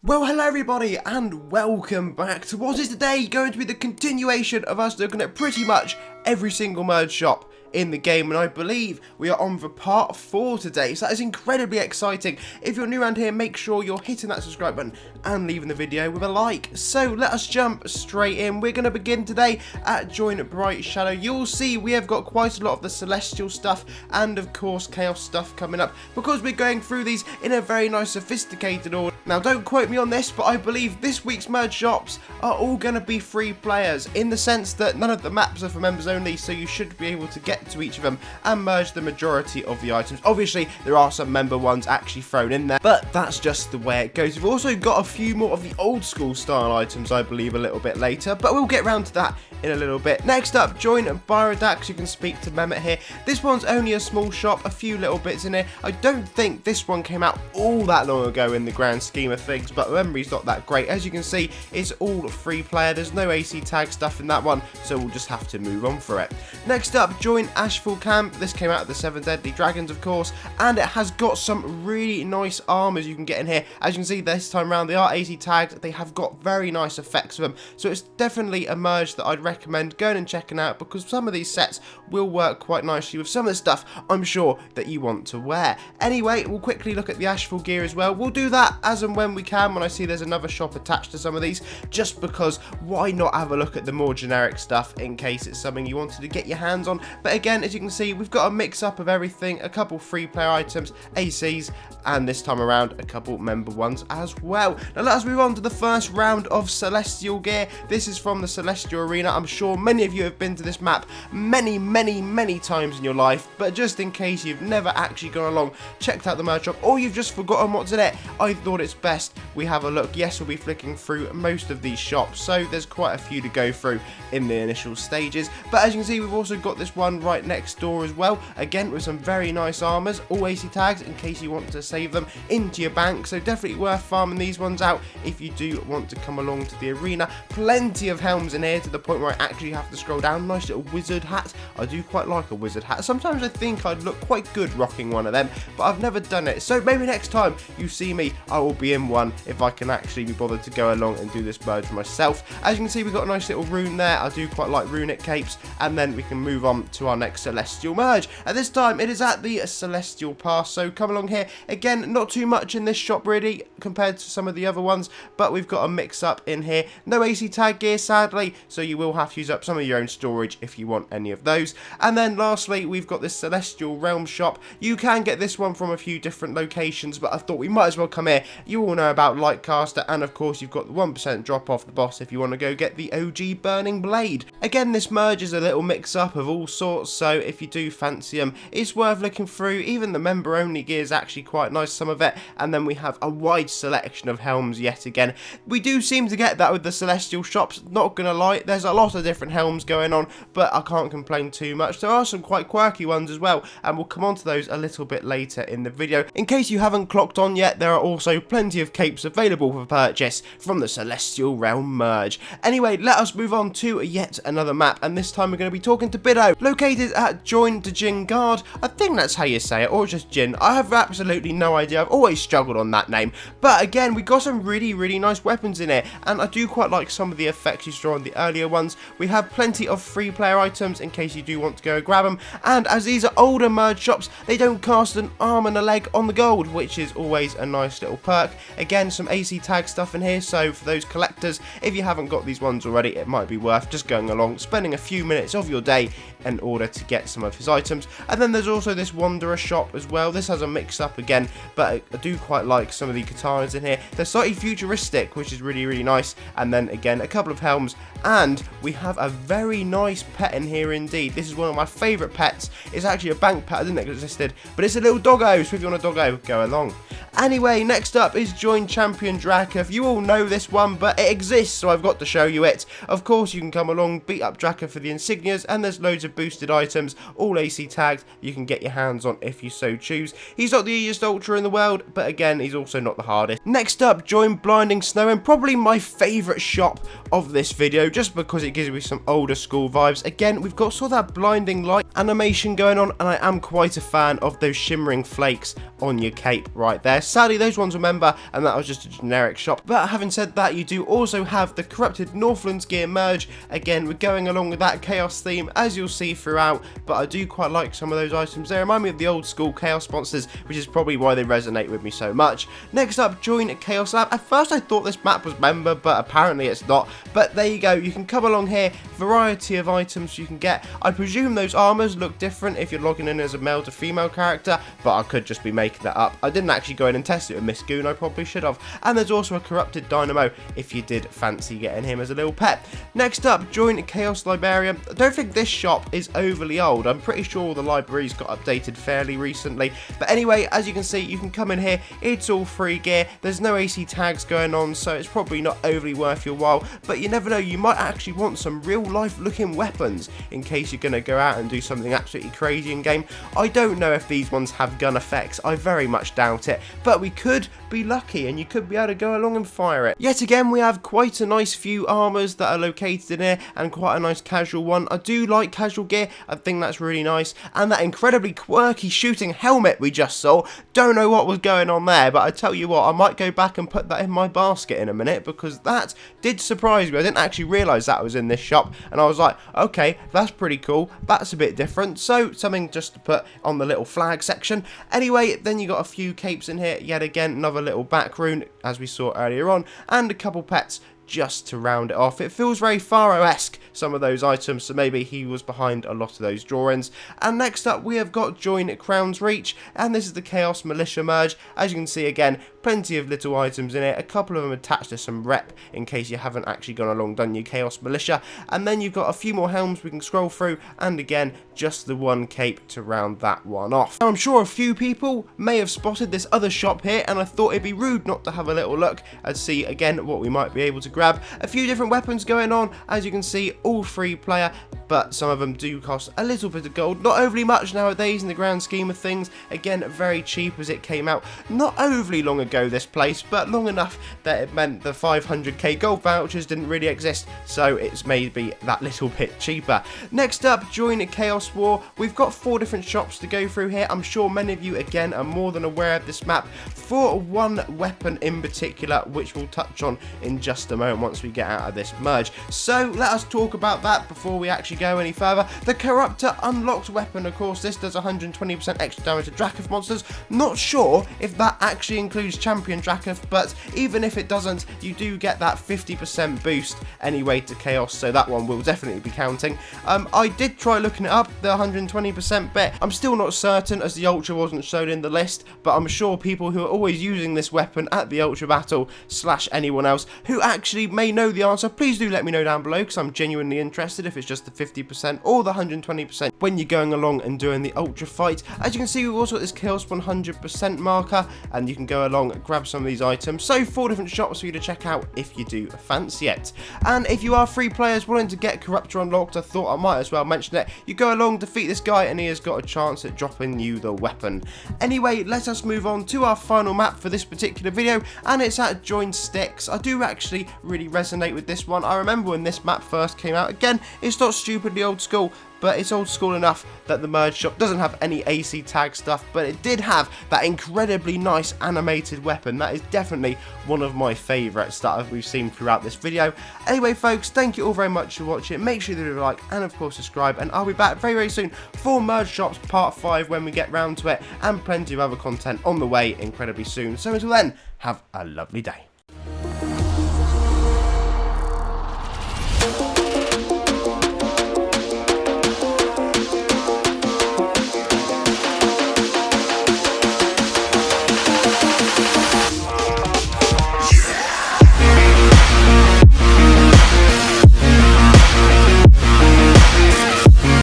Well, hello everybody and welcome back to what is today going to be the continuation of us looking at pretty much every single merge shop in the game, and I believe we are on for part 4 today, so that is incredibly exciting. If you're new around here, make sure you're hitting that subscribe button and leaving the video with a like. So let us jump straight in. We're going to begin today at Join Brightshadow. You'll see we have got quite a lot of the Celestial stuff and of course Chaos stuff coming up, because we're going through these in a very nice sophisticated order. Now don't quote me on this, but I believe this week's merge shops are all going to be free players, in the sense that none of the maps are for members only, so you should be able to get to each of them and merge the majority of the items. Obviously there are some member ones actually thrown in there, but that's just the way it goes. We've also got a few more of the old school style items, I believe, a little bit later, but we'll get round to that in a little bit. Next up, join Byrodax. You can speak to Mehmet here. This one's only a small shop, a few little bits in here. I don't think this one came out all that long ago in the grand scheme of things, but the memory's not that great. As you can see, it's all free player. There's no AC tag stuff in that one, so we'll just have to move on for it. Next up, join Ashful Camp. This came out of the 7 Deadly Dragons, of course, and it has got some really nice armors you can get in here. As you can see, this time around they are AC tagged. They have got very nice effects with them, so it's definitely a merge that I'd recommend going and checking out, because some of these sets will work quite nicely with some of the stuff I'm sure that you want to wear. Anyway, we'll quickly look at the Ashful gear as well. We'll do that as and when we can, when I see there's another shop attached to some of these, just because why not have a look at the more generic stuff in case it's something you wanted to get your hands on. But again, as you can see, we've got a mix up of everything, a couple free player items, ACs, and this time around a couple member ones as well. Now let us move on to the first round of Celestial gear. This is from the Celestial Arena. I'm sure many of you have been to this map many times in your life, but just in case you've never actually gone along, checked out the merch shop, or you've just forgotten what's in it, I thought it's best we have a look. Yes, we'll be flicking through most of these shops, so there's quite a few to go through in the initial stages, but as you can see, we've also got this one right next door as well, again with some very nice armors, all AC tags in case you want to save them into your bank, so definitely worth farming these ones out if you do want to come along to the arena. Plenty of helms in here, to the point where I actually have to scroll down. Nice little wizard hat. I do quite like a wizard hat. Sometimes I think I'd look quite good rocking one of them, but I've never done it, so maybe next time you see me I will be in one if I can actually be bothered to go along and do this merge myself. As you can see, we've got a nice little rune there. I do quite like runic capes, and then we can move on to our next Celestial merge. At this time it is at the Celestial Pass, so come along here. Again, not too much in this shop really compared to some of the other ones, but we've got a mix up in here. No AC tag gear sadly, so you will have to use up some of your own storage if you want any of those. And then lastly, we've got this Celestial Realm shop. You can get this one from a few different locations, but I thought we might as well come here. You all know about Lightcaster, and of course you've got the 1% drop off the boss if you want to go get the OG Burning Blade. Again, this merge is a little mix up of all sorts, so if you do fancy them, it's worth looking through. Even the member only gear is actually quite nice, some of it, and then we have a wide selection of helms yet again. We do seem to get that with the Celestial shops, not gonna lie. There's a lot of different helms going on, but I can't complain too much. There are some quite quirky ones as well, and we'll come on to those a little bit later in the video. In case you haven't clocked on yet, there are also plenty of capes available for purchase from the Celestial Realm merge. Anyway, let us move on to yet another map, and this time we're going to be talking to Bido, located at Jin Guard. I think that's how you say it, or just Jin. I have absolutely no idea. I've always struggled on that name, but again, we got some really nice weapons in here, and I do quite like some of the effects you saw on the earlier ones. We have plenty of free player items in case you do want to go grab them, and as these are older merge shops, they don't cast an arm and a leg on the gold, which is always a nice little perk. Again, some AC tag stuff in here, so for those collectors, if you haven't got these ones already, it might be worth just going along, spending a few minutes of your day in order to get some of his items. And then there's also this Wanderer shop as well. This has a mix up again, but I do quite like some of the katanas in here. They're slightly futuristic, which is really nice. And then again, a couple of helms, and we have a very nice pet in here indeed. This is one of my favourite pets. It's actually a bank pet. I didn't know it existed, but it's a little doggo, so if you want a doggo, go along. Anyway, next up is Join Champion Drakath. You all know this one, but it exists, so I've got to show you it. Of course, you can come along, beat up Drakath for the insignias, and there's loads of boosted items, all AC tagged, you can get your hands on if you so choose. He's not the easiest ultra in the world, but again, he's also not the hardest. Next up, join Blinding Snow, and probably my favourite shop of this video just because it gives me some older school vibes. Again, we've got sort of that blinding light animation going on, and I am quite a fan of those shimmering flakes on your cape right there. Sadly, those ones remember, and that was just a generic shop. But having said that, you do also have the corrupted Northlands gear merge. Again, we're going along with that chaos theme, as you'll see throughout, but I do quite like some of those items. They remind me of the old school chaos monsters, which is probably why they resonate with me so much. Next up, join Chaos Lab. At first I thought this map was member, but apparently it's not. But there you go, you can come along here, variety of items you can get. I presume those armors look different if you're logging in as a male to female character, but I could just be making that up. I didn't actually go in and test it with Miss Goon, I probably should have. And there's also a corrupted Dynamo if you did fancy getting him as a little pet. Next up, join Chaos Librarium. I don't think this shop is overly old. I'm pretty sure the library's got updated fairly recently. But anyway, as you can see, you can come in here. It's all free gear. There's no AC tags going on, so it's probably not overly worth your while. But you never know, you might actually want some real life looking weapons in case you're going to go out and do something absolutely crazy in game. I don't know if these ones have gun effects. I very much doubt it. But we could be lucky and you could be able to go along and fire it. Yet again, we have quite a nice few armors that are located in here and quite a nice casual one. I do like casual gear. I think that's really nice. And that incredibly quirky shooting helmet we just saw. Don't know what was going on there, but I tell you what, I might go back and put that in my basket in a minute because that did surprise me. I didn't actually realise that was in this shop and I was like, okay, that's pretty cool. That's a bit different. So something just to put on the little flag section. Anyway, then you got a few capes in here. Yet again, another little back rune as we saw earlier on, and a couple pets just to round it off. It feels very Pharaoh-esque, some of those items, so maybe he was behind a lot of those drawings. And next up we have got Join Crown's Reach, and this is the Chaos Militia merge. As you can see, again, plenty of little items in it, a couple of them attached to some rep in case you haven't actually gone along done your Chaos Militia. And then you've got a few more helms we can scroll through, and again, just the one cape to round that one off. Now, I'm sure a few people may have spotted this other shop here, and I thought it'd be rude not to have a little look and see again what we might be able to grab. A few different weapons going on, as you can see, all free player, but some of them do cost a little bit of gold. Not overly much nowadays in the grand scheme of things. Again, very cheap as it came out not overly long ago, this place, but long enough that it meant the 500k gold vouchers didn't really exist, so it's maybe that little bit cheaper. Next up, join Chaos War. We've got 4 different shops to go through here. I'm sure many of you again are more than aware of this map for one weapon in particular, which we'll touch on in just a moment once we get out of this merge. So let us talk about that before we actually go any further. The Chaorrupted unlocked weapon, of course, this does 120% extra damage to Drakath monsters. Not sure if that actually includes champion Drakath, but even if it doesn't, you do get that 50% boost anyway to chaos, so that one will definitely be counting. I did try looking it up, the 120% bit. I'm still not certain as the ultra wasn't shown in the list, but I'm sure people who are always using this weapon at the ultra battle / anyone else who actually may know the answer, please do let me know down below because I'm genuinely interested if it's just the 50% or the 120% when you're going along and doing the ultra fight. As you can see, we've also got this chaos 100% marker, and you can go along and grab some of these items. So 4 different shops for you to check out if you do fancy it. And if you are free players wanting to get Corruptor unlocked, I thought I might as well mention it. You go along, defeat this guy, and he has got a chance at dropping you the weapon. Anyway, let us move on to our final map for this particular video, and it's at Join Sticks. I do actually really resonate with this one. I remember when this map first came out. Again, it's not stupidly old school, but it's old school enough that the merge shop doesn't have any AC tag stuff, but it did have that incredibly nice animated weapon. That is definitely one of my favourites that we've seen throughout this video. Anyway folks, thank you all very much for watching. Make sure you leave a like and of course subscribe, and I'll be back very, very soon for Merge Shops Part 5 when we get round to it, and plenty of other content on the way incredibly soon. So until then, have a lovely day.